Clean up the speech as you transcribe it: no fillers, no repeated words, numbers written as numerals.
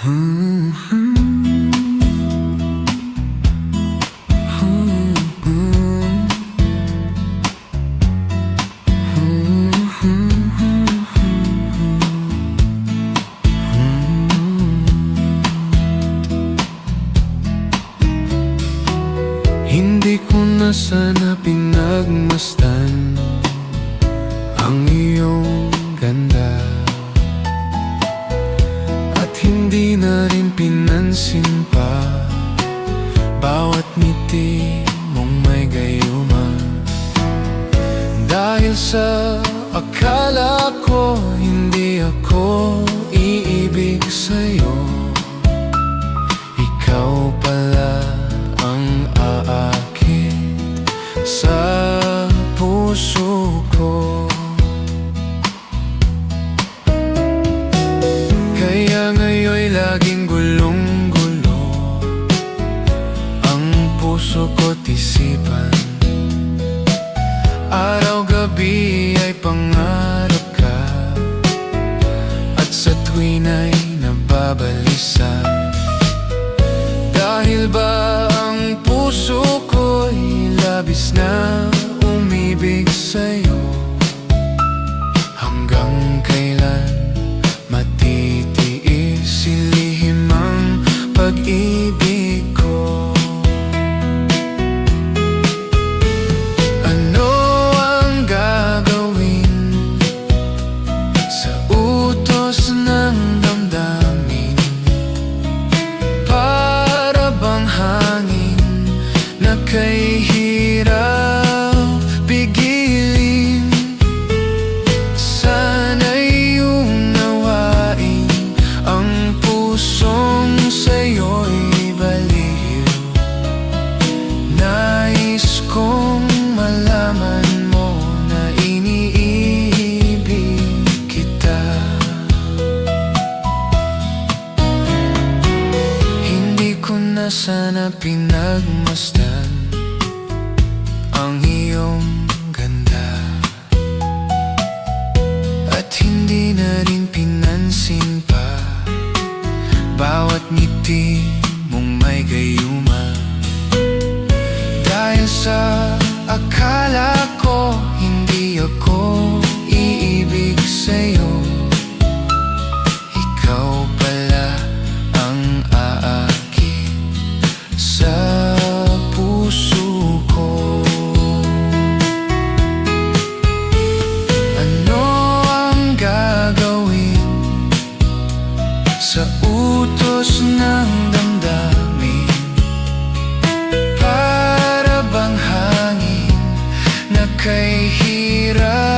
Hindi ko na sana pinagmasdan ang iyong ganda, at hindi na rin pinansin pa bawat ngiti mong may gayuma. Dahil sa akala ko hindi ako iibig sa'yo, ikaw pala ang aakit sa puso ko. Kaya ngayon'y laging gulong-gulo ang puso ko't isipan. Araw-gabi ay pangarap ka, at sa tuwin ay nababalisa. Dahil ba ang puso ko'y labis na umibig sa'yo? Hanggang kailan matitiis silihim ang pag-ibig ko? Ano ang gagawin sa utos ng damdamin? Para bang hangin na kay hirap pigilin? Sana'y unawain ang pusong sa'yo'y baliw. Nais kong malaman mo na iniibig kita. Hindi ko na sana pinagmasdan ang iyong ganda, at hindi na rin pinansin pa bawat ngiti mong may gayuma. Dahil sa akala ko hindi ako iibig sa'yo, ikaw pala ang aakit sa puso ko. Ano ang gagawin sa utos ng damdamin? Para bang hangin na kay hirap